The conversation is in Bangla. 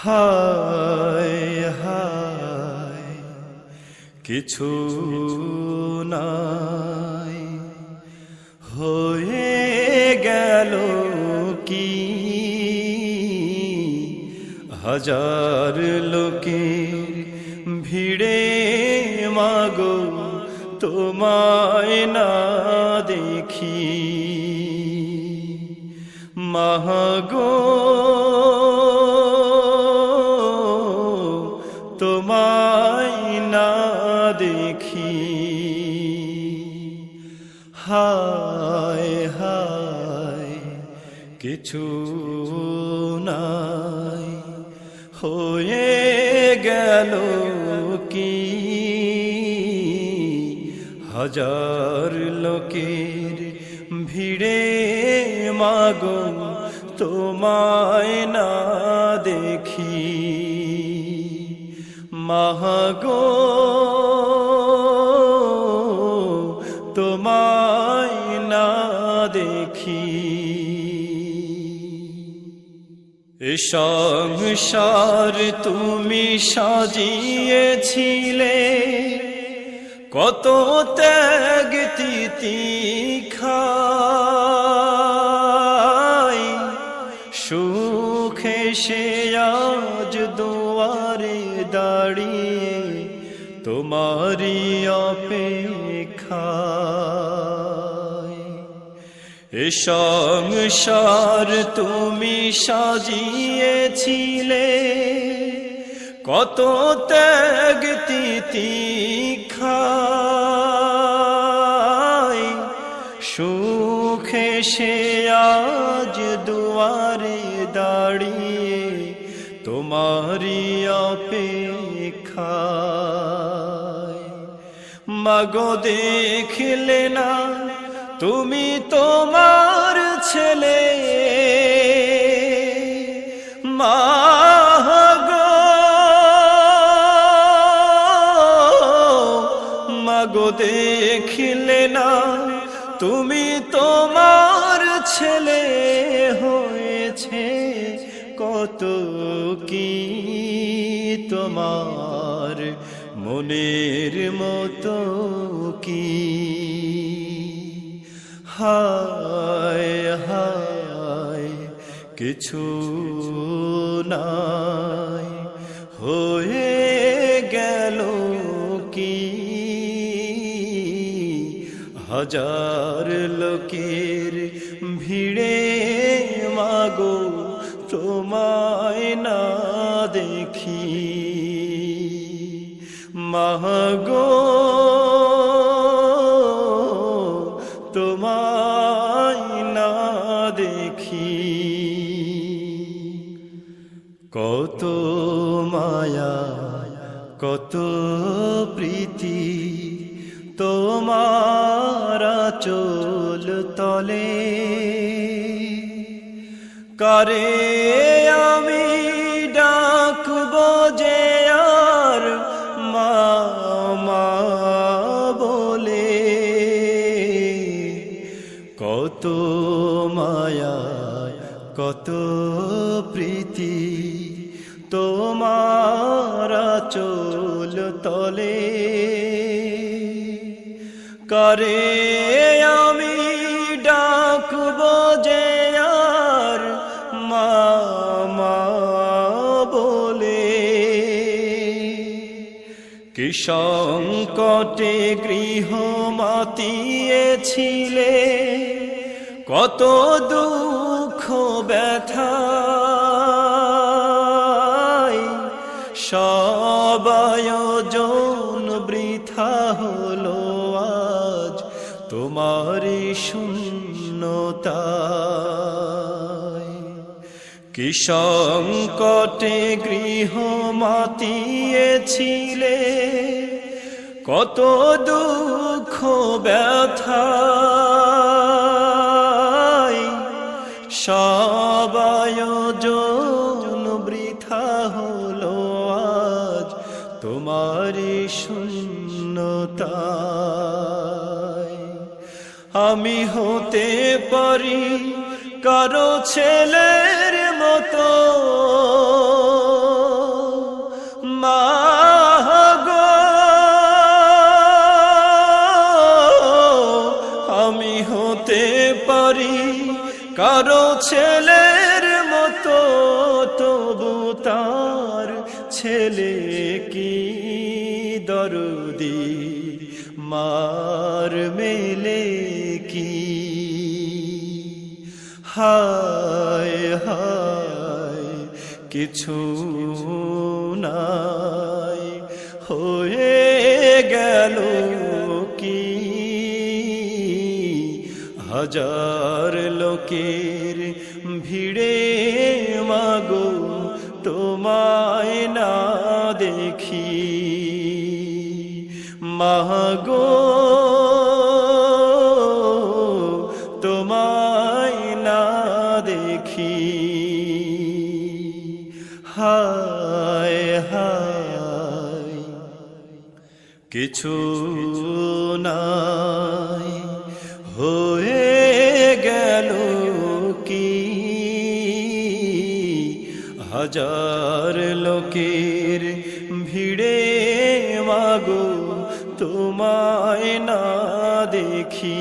হায় হায় কিছু নাই, হয়ে গেল কি হাজার লোকের ভিড়ে মাগো তোমায় না দেখি, মাগো তোমায় না দেখি। হায় হায় কিছু নাই, হয়ে গেল কি হাজার লোকের ভিড়ে মাগো তোমায় না দেখি, মাগো তোমায় না দেখি। এ সংসার তুমি সাজিয়েছিলে কত ত্যাগ তিতিক্ষায়, সুখে সে আজ দুয়ারে দাঁড়িয়ে তোমারি অপেক্ষায়। এ সংসার তুমি সাজিয়েছিলে কত ত্যাগ তিতিক্ষায়, সুখে সে আজ দুয়ারে দাঁড়িয়ে তোমারি অপেক্ষায়। মাগো দেখলে না তুমি তোমার ছেলে, মাগো মাগো দেখলে না তুমি তোমার ছেলে হয়েছে কত কি তোমার মনের মতো কি। হায় হায় কিছু নাই, হয়ে গেল কি হাজার লোকের ভিড়ে মাগো তোমায় না দেখি, মাগো তোমায় না দেখি। কত মায়া কত প্রীতি তোমার আঁচল তলে, কারে আমি ডাকব যে আর মা মা বলে। কত মায়া কত প্রীতি তোমার আঁচল তলে, কারে আমি ডাকব যে আর মা মা বলে। কি সংকটে গৃহ মাতিয়েছিলে কত দুঃখ ব্যথায়, সব আয়োজন বৃথা হলো আজ তোমারি শূন্যতায়। কি সংকটে গৃহ মাতিয়েছিলে কত দুঃখ ব্যথায়, সব আয়োজন বৃথা হলো আজ তোমারি শূন্যতায়। আমি হতে পারি কারো ছেলের মতো, কারো ছেলের মতো তবু তার ছেলে কি দরদি মার মেলে কি হায় হায় কিছু নাই হয়ে গেল কি হাজার লোকের ভিড়ে মাগো তোমায় না দেখি মাগো তোমায় না দেখি হায় হায় কিছু নাই হয়ে গেল কি হাজার লোকের ভিড়ে মাগো তোমায় না দেখি